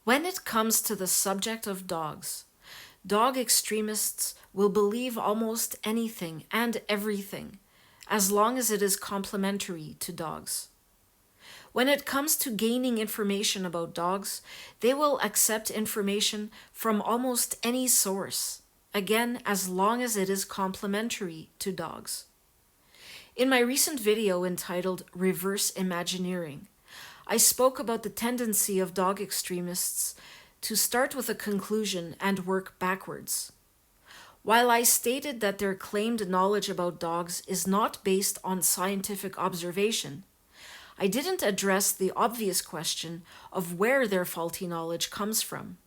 When it comes to the subject of dogs, dog extremists will believe almost anything and everything, as long as it is complementary to dogs. When it comes to gaining information about dogs, they will accept information from almost any source, again, as long as it is complementary to dogs. In my recent video entitled Reverse Imagineering, I spoke about the tendency of dog extremists to start with a conclusion and work backwards. While I stated that their claimed knowledge about dogs is not based on scientific observation, I didn't address the obvious question of where their faulty knowledge comes from.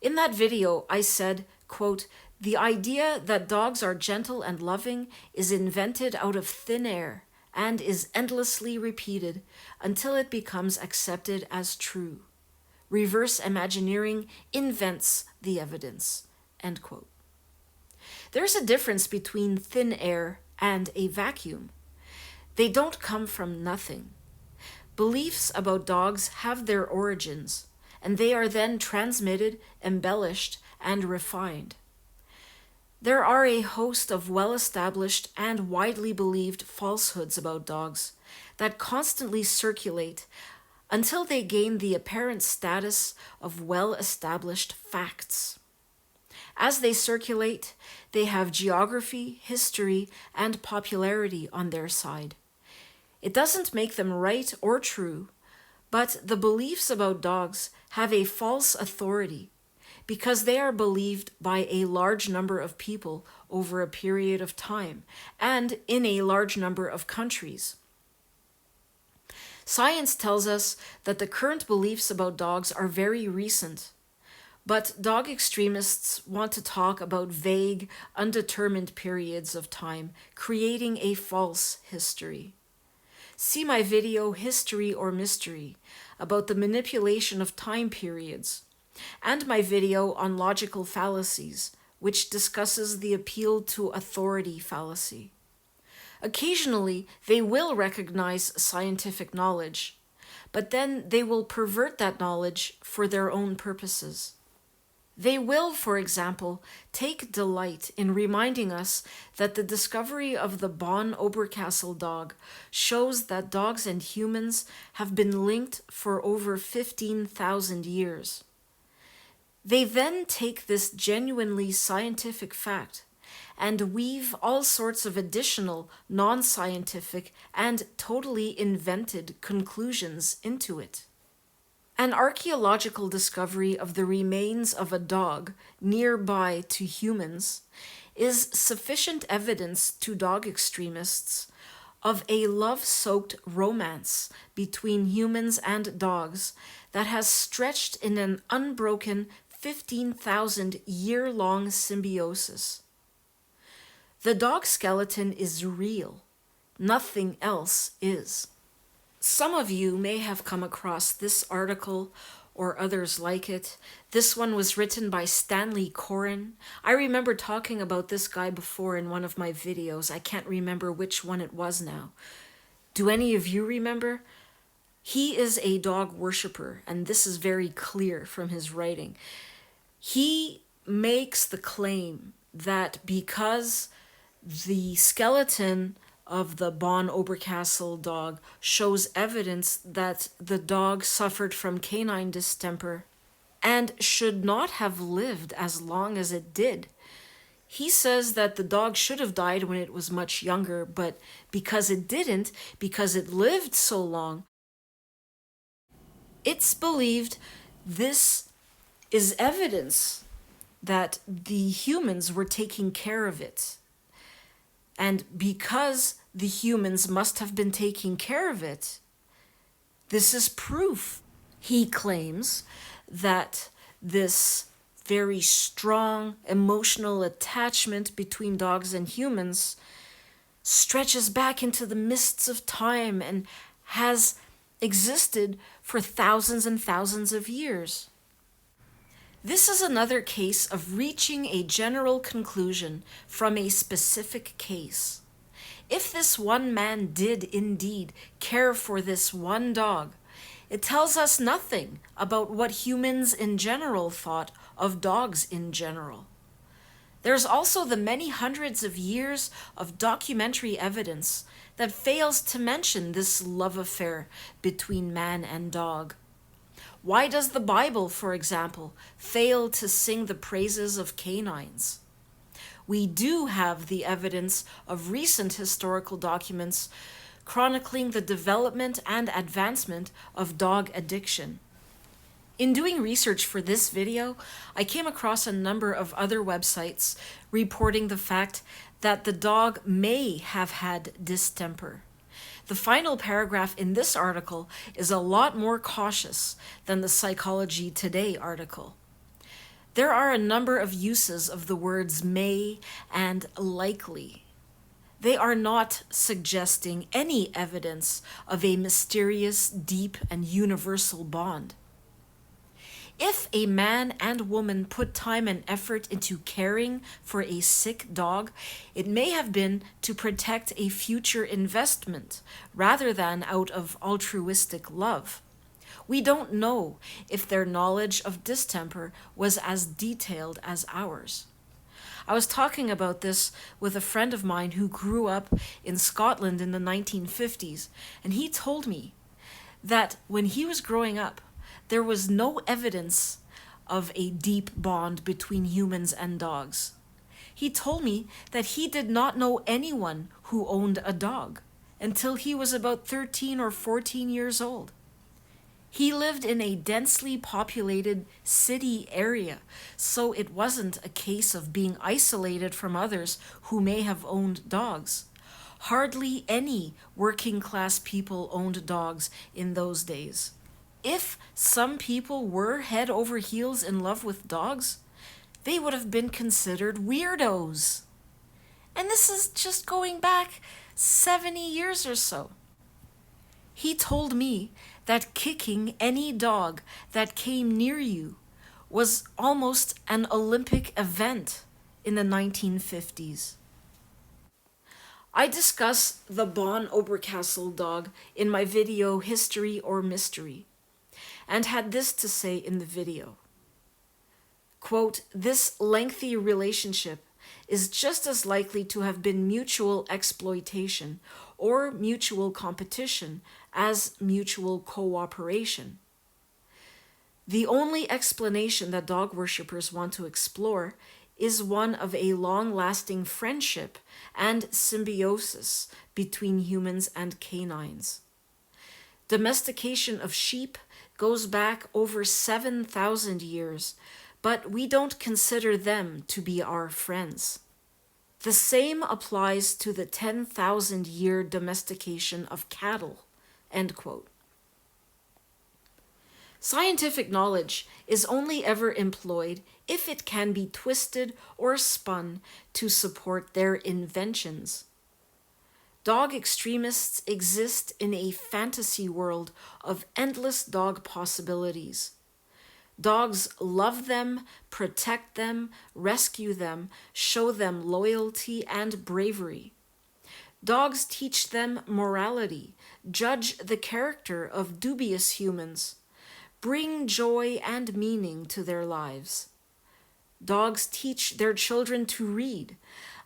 In that video, I said, quote, "The idea that dogs are gentle and loving is invented out of thin air and is endlessly repeated until it becomes accepted as true. Reverse Imagineering invents the evidence." End quote. There's a difference between thin air and a vacuum. They don't come from nothing. Beliefs about dogs have their origins, and they are then transmitted, embellished, and refined. There are a host of well-established and widely believed falsehoods about dogs that constantly circulate until they gain the apparent status of well-established facts. As they circulate, they have geography, history, and popularity on their side. It doesn't make them right or true, but the beliefs about dogs have a false authority because they are believed by a large number of people over a period of time and in a large number of countries. Science tells us that the current beliefs about dogs are very recent, but dog extremists want to talk about vague, undetermined periods of time, creating a false history. See my video, History or Mystery, about the manipulation of time periods, and my video on logical fallacies, which discusses the appeal to authority fallacy. Occasionally, they will recognize scientific knowledge, but then they will pervert that knowledge for their own purposes. They will, for example, take delight in reminding us that the discovery of the Bonn Oberkassel dog shows that dogs and humans have been linked for over 15,000 years. They then take this genuinely scientific fact and weave all sorts of additional non-scientific and totally invented conclusions into it. An archaeological discovery of the remains of a dog nearby to humans is sufficient evidence to dog extremists of a love-soaked romance between humans and dogs that has stretched in an unbroken 15,000-year-long symbiosis. The dog skeleton is real. Nothing else is. Some of you may have come across this article or others like it. This one was written by Stanley Coren. I remember talking about this guy before in one of my videos. I can't remember which one it was now. Do any of you remember? He is a dog worshiper, and this is very clear from his writing. He makes the claim that because the skeleton of the Bonn Oberkassel dog shows evidence that the dog suffered from canine distemper and should not have lived as long as it did. He says that the dog should have died when it was much younger, but because it didn't, because it lived so long, it's believed this is evidence that the humans were taking care of it. And because the humans must have been taking care of it, this is proof. He claims that this very strong emotional attachment between dogs and humans stretches back into the mists of time and has existed for thousands and thousands of years. This is another case of reaching a general conclusion from a specific case. If this one man did indeed care for this one dog, It tells us nothing about what humans in general thought of dogs in general. There's also the many hundreds of years of documentary evidence that fails to mention this love affair between man and dog. Why does the Bible, for example, fail to sing the praises of canines? We do have the evidence of recent historical documents chronicling the development and advancement of dog addiction. In doing research for this video, I came across a number of other websites reporting the fact that the dog may have had distemper. The final paragraph in this article is a lot more cautious than the Psychology Today article. There are a number of uses of the words may and likely. They are not suggesting any evidence of a mysterious, deep, and universal bond. If a man and woman put time and effort into caring for a sick dog, it may have been to protect a future investment rather than out of altruistic love. We don't know if their knowledge of distemper was as detailed as ours. I was talking about this with a friend of mine who grew up in Scotland in the 1950s, and he told me that when he was growing up, there was no evidence of a deep bond between humans and dogs. He told me that he did not know anyone who owned a dog until he was about 13 or 14 years old. He lived in a densely populated city area, so it wasn't a case of being isolated from others who may have owned dogs. Hardly any working class people owned dogs in those days. If some people were head over heels in love with dogs, they would have been considered weirdos. And this is just going back 70 years or so. He told me that kicking any dog that came near you was almost an Olympic event in the 1950s. I discuss the Bon Oberkassel dog in my video History or Mystery, and had this to say in the video. Quote, "This lengthy relationship is just as likely to have been mutual exploitation or mutual competition as mutual cooperation. The only explanation that dog worshippers want to explore is one of a long-lasting friendship and symbiosis between humans and canines. Domestication of sheep goes back over 7,000 years, but we don't consider them to be our friends. The same applies to the 10,000-year domestication of cattle." End quote. Scientific knowledge is only ever employed if it can be twisted or spun to support their inventions. Dog extremists exist in a fantasy world of endless dog possibilities. Dogs love them, protect them, rescue them, show them loyalty and bravery. Dogs teach them morality, judge the character of dubious humans, bring joy and meaning to their lives. Dogs teach their children to read,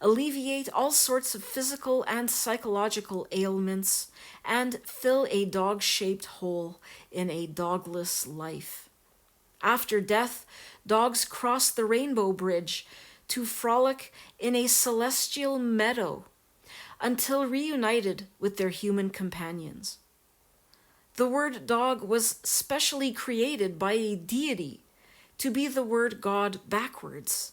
alleviate all sorts of physical and psychological ailments, and fill a dog-shaped hole in a dogless life. After death, dogs cross the rainbow bridge to frolic in a celestial meadow until reunited with their human companions. The word dog was specially created by a deity to be the word God backwards.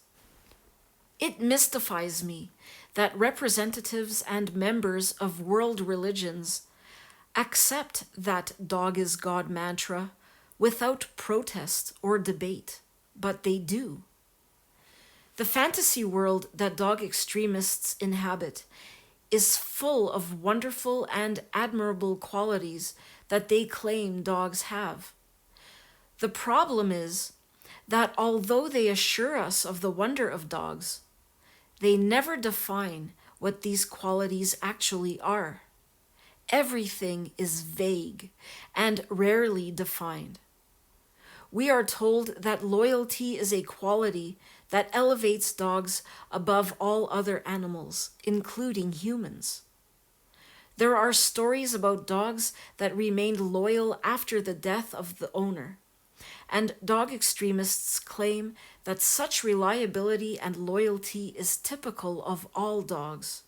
It mystifies me that representatives and members of world religions accept that dog is God mantra without protest or debate, but they do. The fantasy world that dog extremists inhabit is full of wonderful and admirable qualities that they claim dogs have. The problem is that although they assure us of the wonder of dogs, they never define what these qualities actually are. everything is vague and rarely defined. We are told that loyalty is a quality that elevates dogs above all other animals, including humans. There are stories about dogs that remained loyal after the death of the owner, and dog extremists claim that such reliability and loyalty is typical of all dogs.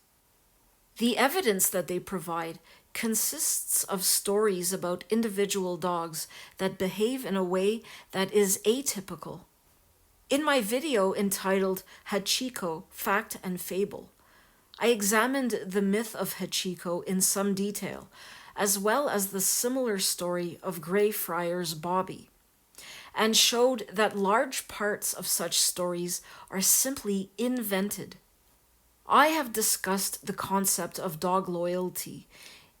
The evidence that they provide consists of stories about individual dogs that behave in a way that is atypical. In my video entitled Hachiko, Fact and Fable, I examined the myth of Hachiko in some detail, as well as the similar story of Grey Friars Bobby, and showed that large parts of such stories are simply invented. I have discussed the concept of dog loyalty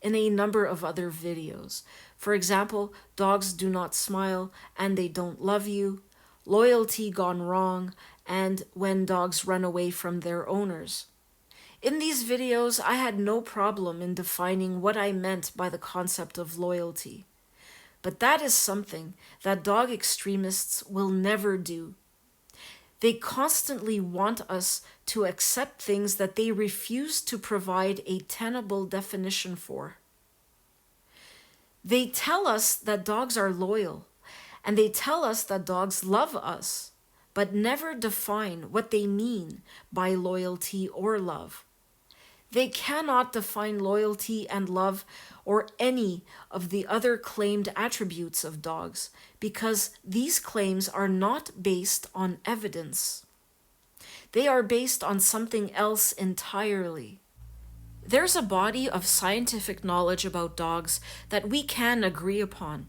in a number of other videos. For example, dogs do not smile and they don't love you, loyalty gone wrong, and when dogs run away from their owners. In these videos, I had no problem in defining what I meant by the concept of loyalty. But that is something that dog extremists will never do. They constantly want us to accept things that they refuse to provide a tenable definition for. They tell us that dogs are loyal, and they tell us that dogs love us, but never define what they mean by loyalty or love. They cannot define loyalty and love or any of the other claimed attributes of dogs because these claims are not based on evidence. They are based on something else entirely. There's a body of scientific knowledge about dogs that we can agree upon.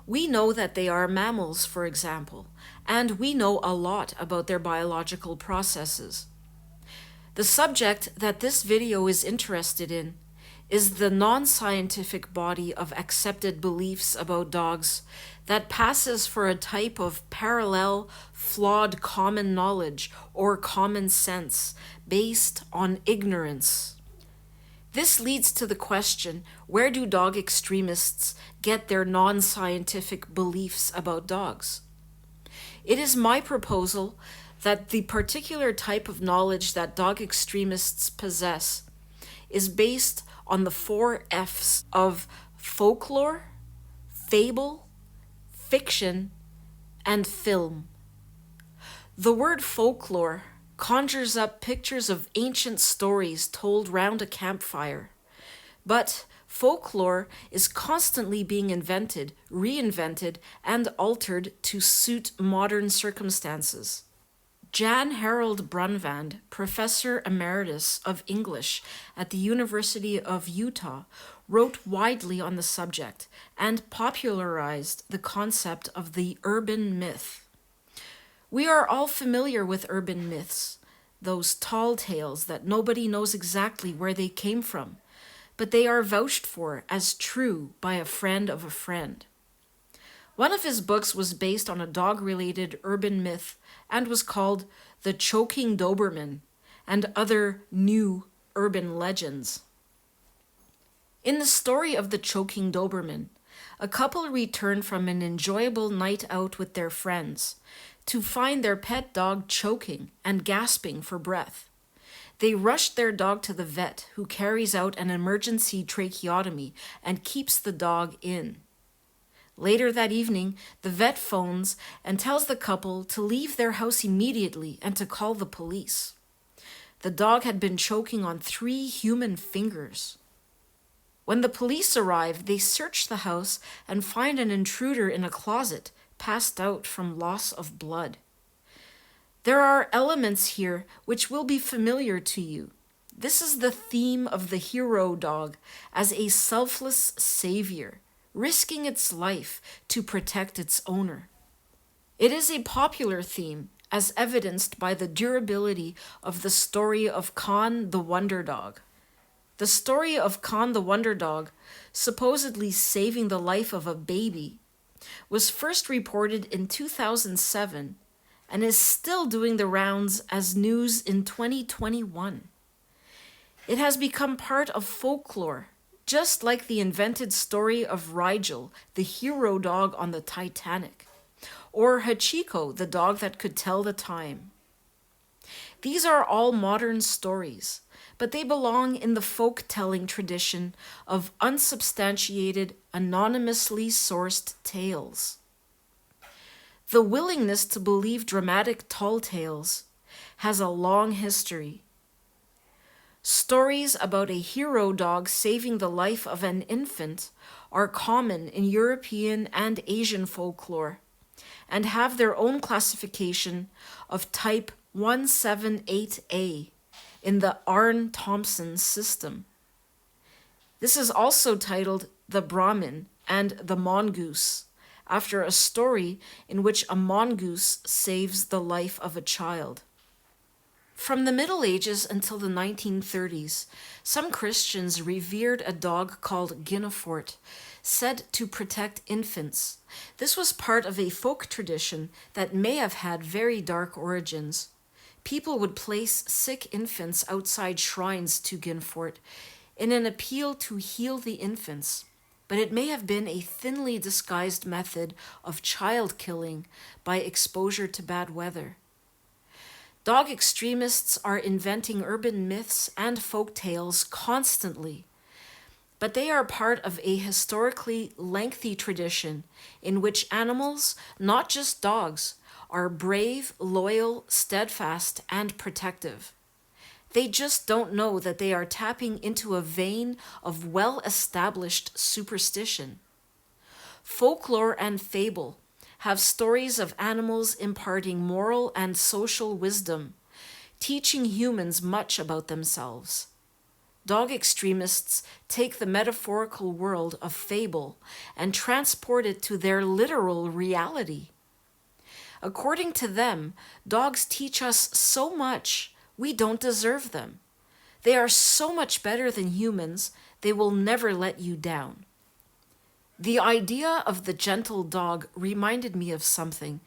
We know that they are mammals, for example, and we know a lot about their biological processes. The subject that this video is interested in is the non-scientific body of accepted beliefs about dogs that passes for a type of parallel, flawed common knowledge or common sense based on ignorance. This leads to the question, where do dog extremists get their non-scientific beliefs about dogs? It is my proposal that the particular type of knowledge that dog extremists possess is based on the 4 F's of folklore, fable, fiction, and film. The word folklore conjures up pictures of ancient stories told round a campfire, but folklore is constantly being invented, reinvented, and altered to suit modern circumstances. Jan Harold Brunvand, Professor Emeritus of English at the University of Utah, wrote widely on the subject and popularized the concept of the urban myth. We are all familiar with urban myths, those tall tales that nobody knows exactly where they came from, but they are vouched for as true by a friend of a friend. One of his books was based on a dog-related urban myth and was called The Choking Doberman and Other New Urban Legends. In the story of the Choking Doberman, a couple return from an enjoyable night out with their friends to find their pet dog choking and gasping for breath. They rush their dog to the vet, who carries out an emergency tracheotomy and keeps the dog in. Later that evening, the vet phones and tells the couple to leave their house immediately and to call the police. The dog had been choking on 3 human fingers. When the police arrive, they search the house and find an intruder in a closet, passed out from loss of blood. There are elements here which will be familiar to you. This is the theme of the hero dog as a selfless savior, risking its life to protect its owner. It is a popular theme, as evidenced by the durability of the story of Khan the Wonder Dog. The story of Khan the Wonder Dog, supposedly saving the life of a baby, was first reported in 2007 and is still doing the rounds as news in 2021. It has become part of folklore, just like the invented story of Rigel, the hero dog on the Titanic, or Hachiko, the dog that could tell the time. These are all modern stories, but they belong in the folk-telling tradition of unsubstantiated, anonymously sourced tales. The willingness to believe dramatic tall tales has a long history. Stories about a hero dog saving the life of an infant are common in European and Asian folklore and have their own classification of type 178A in the Arne-Thompson system. This is also titled the Brahmin and the Mongoose, after a story in which a mongoose saves the life of a child. From the Middle Ages until the 1930s, some Christians revered a dog called Guinefort, said to protect infants. This was part of a folk tradition that may have had very dark origins. People would place sick infants outside shrines to Guinefort in an appeal to heal the infants, but it may have been a thinly disguised method of child killing by exposure to bad weather. Dog extremists are inventing urban myths and folk tales constantly, but they are part of a historically lengthy tradition in which animals, not just dogs, are brave, loyal, steadfast, and protective. They just don't know that they are tapping into a vein of well-established superstition. Folklore and fable have stories of animals imparting moral and social wisdom, teaching humans much about themselves. Dog extremists take the metaphorical world of fable and transport it to their literal reality. According to them, dogs teach us so much we don't deserve them. They are so much better than humans, they will never let you down. The idea of the gentle dog reminded me of something,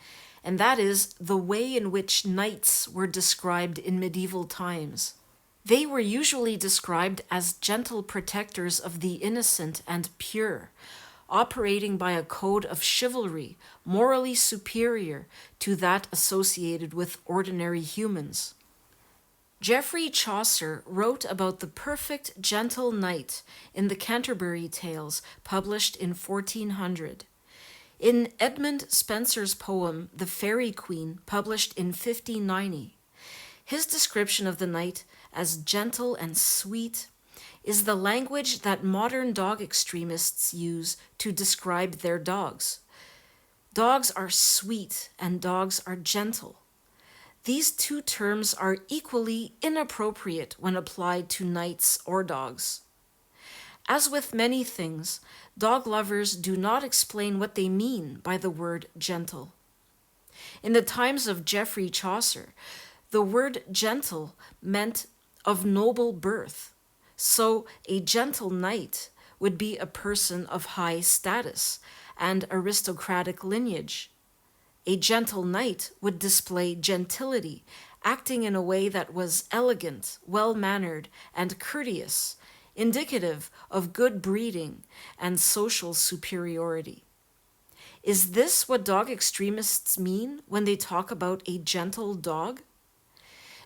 and that is the way in which knights were described in medieval times. They were usually described as gentle protectors of the innocent and pure, operating by a code of chivalry morally superior to that associated with ordinary humans. Geoffrey Chaucer wrote about the perfect gentle knight in the Canterbury Tales, published in 1400. In Edmund Spenser's poem The Faerie Queene, published in 1590, his description of the knight as gentle and sweet is the language that modern dog extremists use to describe their dogs. Dogs are sweet and dogs are gentle. These two terms are equally inappropriate when applied to knights or dogs. As with many things, dog lovers do not explain what they mean by the word gentle. In the times of Geoffrey Chaucer, the word gentle meant of noble birth. So a gentle knight would be a person of high status and aristocratic lineage. A gentle knight would display gentility, acting in a way that was elegant, well-mannered, and courteous, indicative of good breeding and social superiority. Is this what dog extremists mean when they talk about a gentle dog?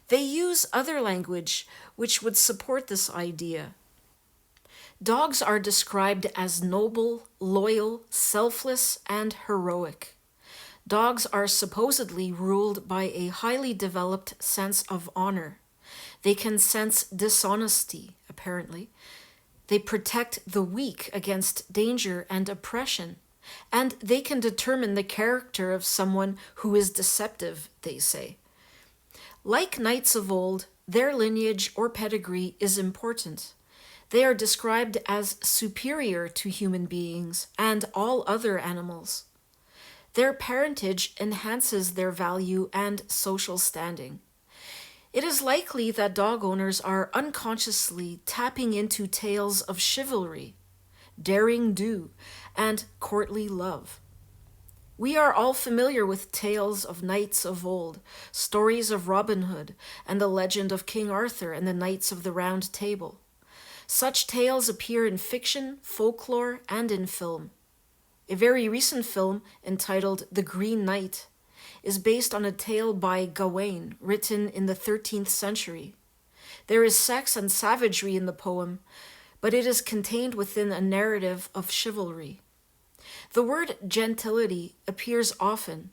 They use other language which would support this idea. Dogs are described as noble, loyal, selfless, and heroic. Dogs are supposedly ruled by a highly developed sense of honor. They can sense dishonesty, apparently. They protect the weak against danger and oppression, and they can determine the character of someone who is deceptive, they say. Like knights of old, their lineage or pedigree is important. They are described as superior to human beings and all other animals. Their parentage enhances their value and social standing. It is likely that dog owners are unconsciously tapping into tales of chivalry, daring do, and courtly love. We are all familiar with tales of knights of old, stories of Robin Hood, and the legend of King Arthur and the Knights of the Round Table. Such tales appear in fiction, folklore, and in film. A very recent film entitled The Green Knight is based on a tale by Gawain written in the 13th century. There is sex and savagery in the poem, but it is contained within a narrative of chivalry. The word gentility appears often,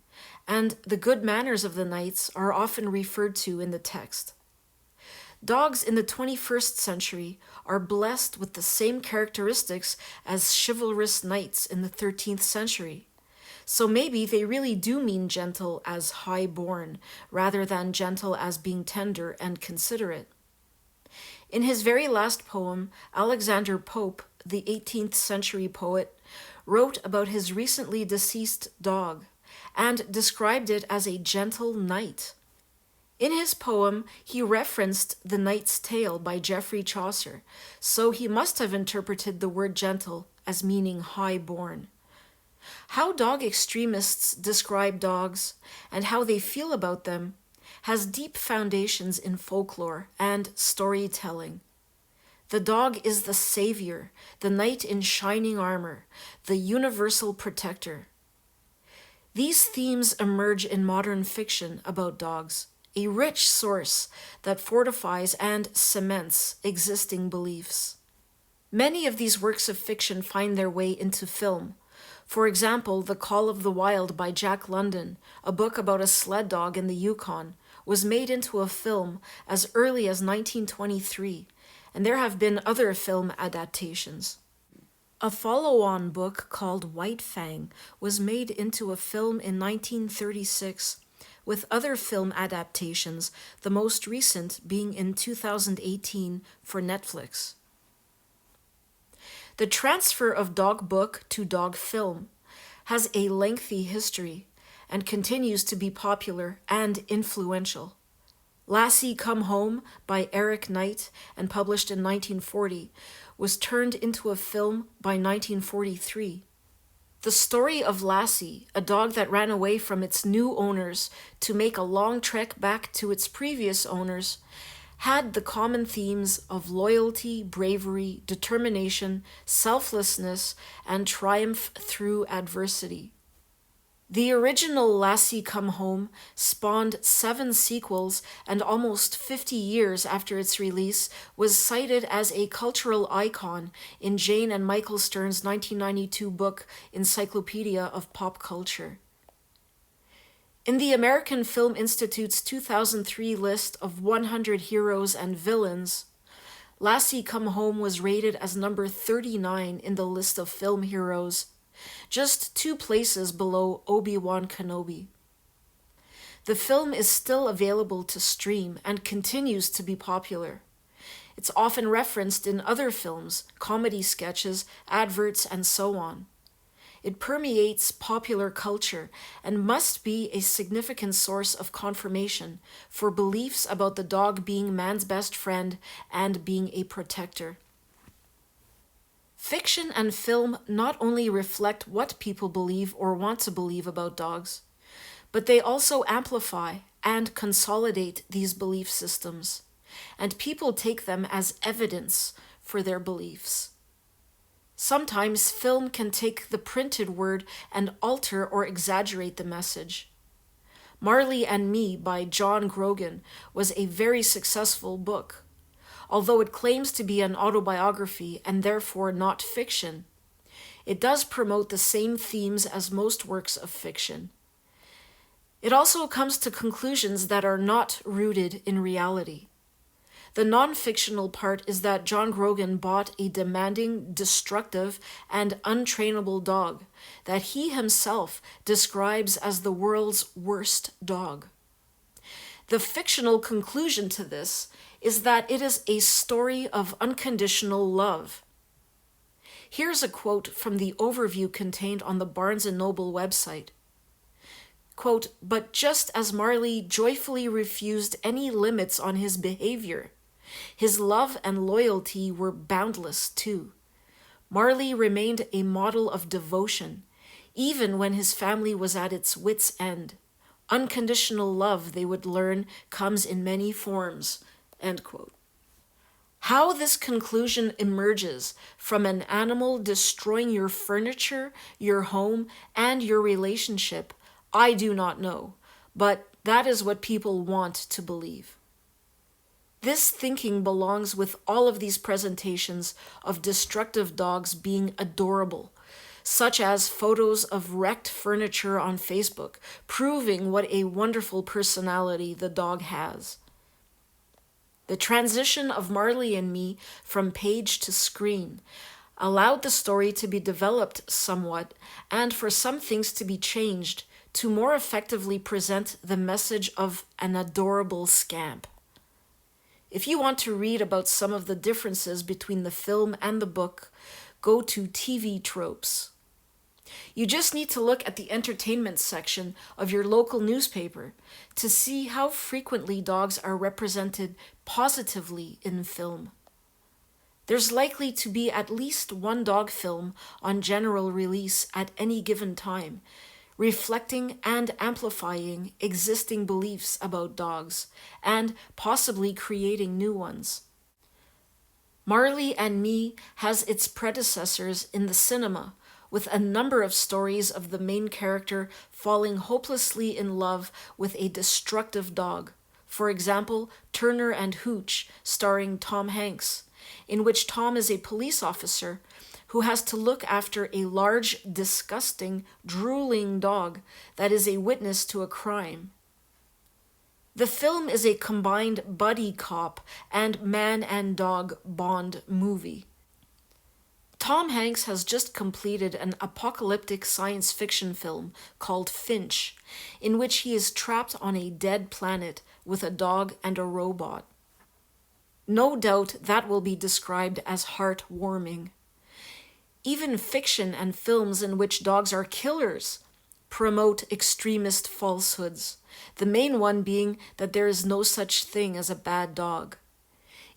and the good manners of the knights are often referred to in the text. Dogs in the 21st century are blessed with the same characteristics as chivalrous knights in the 13th century. So maybe they really do mean gentle as high-born, rather than gentle as being tender and considerate. In his very last poem, Alexander Pope, the 18th century poet, wrote about his recently deceased dog and described it as a gentle knight. In his poem, he referenced The Knight's Tale by Geoffrey Chaucer, so he must have interpreted the word gentle as meaning high-born. How dog extremists describe dogs and how they feel about them has deep foundations in folklore and storytelling. The dog is the savior, the knight in shining armor, the universal protector. These themes emerge in modern fiction about dogs, a rich source that fortifies and cements existing beliefs. Many of these works of fiction find their way into film. For example, The Call of the Wild by Jack London, a book about a sled dog in the Yukon, was made into a film as early as 1923, and there have been other film adaptations. A follow-on book called White Fang was made into a film in 1936, with other film adaptations, the most recent being in 2018 for Netflix. The transfer of dog book to dog film has a lengthy history and continues to be popular and influential. Lassie Come Home by Eric Knight and published in 1940 was turned into a film by 1943. The story of Lassie, a dog that ran away from its new owners to make a long trek back to its previous owners, had the common themes of loyalty, bravery, determination, selflessness, and triumph through adversity. The original Lassie Come Home spawned 7 sequels, and almost 50 years after its release was cited as a cultural icon in Jane and Michael Stern's 1992 book Encyclopedia of Pop Culture. In the American Film Institute's 2003 list of 100 heroes and villains, Lassie Come Home was rated as number 39 in the list of film heroes, just 2 places below Obi-Wan Kenobi. The film is still available to stream and continues to be popular. It's often referenced in other films, comedy sketches, adverts, and so on. It permeates popular culture and must be a significant source of confirmation for beliefs about the dog being man's best friend and being a protector. Fiction and film not only reflect what people believe or want to believe about dogs, but they also amplify and consolidate these belief systems, and people take them as evidence for their beliefs. Sometimes film can take the printed word and alter or exaggerate the message. Marley and Me by John Grogan was a very successful book. Although it claims to be an autobiography and therefore not fiction, it does promote the same themes as most works of fiction. It also comes to conclusions that are not rooted in reality. The non-fictional part is that John Grogan bought a demanding, destructive, and untrainable dog that he himself describes as the world's worst dog. The fictional conclusion to this is that it is a story of unconditional love. Here's a quote from the overview contained on the Barnes & Noble website. Quote, "But just as Marley joyfully refused any limits on his behavior, his love and loyalty were boundless too. Marley remained a model of devotion, even when his family was at its wit's end. Unconditional love, they would learn, comes in many forms." End quote. How this conclusion emerges from an animal destroying your furniture, your home, and your relationship, I do not know, but that is what people want to believe. This thinking belongs with all of these presentations of destructive dogs being adorable, such as photos of wrecked furniture on Facebook, proving what a wonderful personality the dog has. The transition of Marley and me from page to screen allowed the story to be developed somewhat and for some things to be changed to more effectively present the message of an adorable scamp. If you want to read about some of the differences between the film and the book, go to TV Tropes. You just need to look at the entertainment section of your local newspaper to see how frequently dogs are represented positively in film. There's likely to be at least one dog film on general release at any given time, reflecting and amplifying existing beliefs about dogs, and possibly creating new ones. Marley and Me has its predecessors in the cinema, with a number of stories of the main character falling hopelessly in love with a destructive dog. For example, Turner and Hooch, starring Tom Hanks, in which Tom is a police officer who has to look after a large, disgusting, drooling dog that is a witness to a crime. The film is a combined buddy cop and man and dog Bond movie. Tom Hanks has just completed an apocalyptic science fiction film called Finch, in which he is trapped on a dead planet with a dog and a robot. No doubt that will be described as heartwarming. Even fiction and films in which dogs are killers promote extremist falsehoods, the main one being that there is no such thing as a bad dog.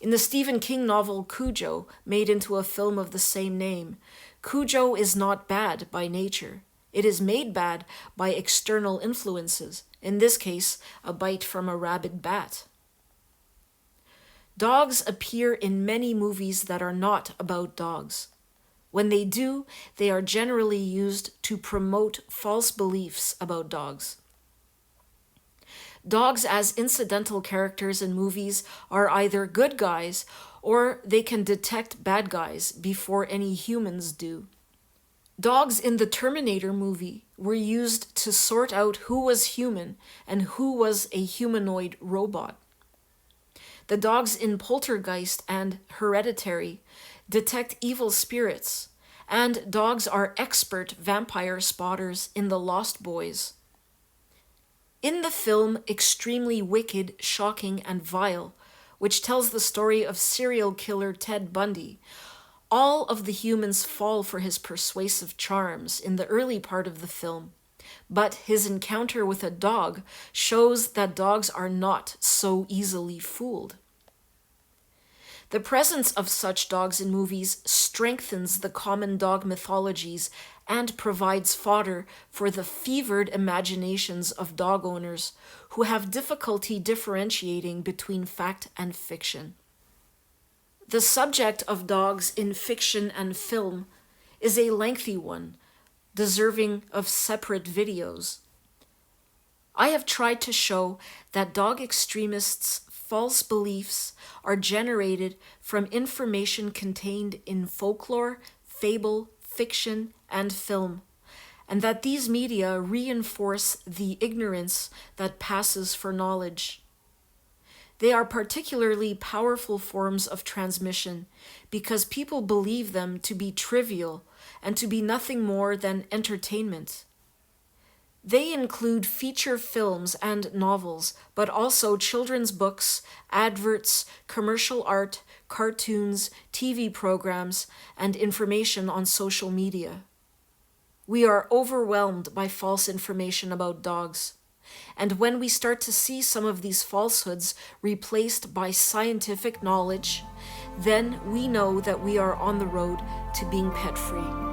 In the Stephen King novel Cujo, made into a film of the same name, Cujo is not bad by nature. It is made bad by external influences, in this case, a bite from a rabid bat. Dogs appear in many movies that are not about dogs. When they do, they are generally used to promote false beliefs about dogs. Dogs as incidental characters in movies are either good guys or they can detect bad guys before any humans do. Dogs in the Terminator movie were used to sort out who was human and who was a humanoid robot. The dogs in Poltergeist and Hereditary detect evil spirits, and dogs are expert vampire spotters in The Lost Boys. In the film Extremely Wicked, Shocking, and Vile, which tells the story of serial killer Ted Bundy, all of the humans fall for his persuasive charms in the early part of the film, but his encounter with a dog shows that dogs are not so easily fooled. The presence of such dogs in movies strengthens the common dog mythologies and provides fodder for the fevered imaginations of dog owners who have difficulty differentiating between fact and fiction. The subject of dogs in fiction and film is a lengthy one, deserving of separate videos. I have tried to show that dog extremists' false beliefs are generated from information contained in folklore, fable, fiction, and film, and that these media reinforce the ignorance that passes for knowledge. They are particularly powerful forms of transmission because people believe them to be trivial and to be nothing more than entertainment. They include feature films and novels, but also children's books, adverts, commercial art, cartoons, TV programs, and information on social media. We are overwhelmed by false information about dogs. And when we start to see some of these falsehoods replaced by scientific knowledge, then we know that we are on the road to being pet-free.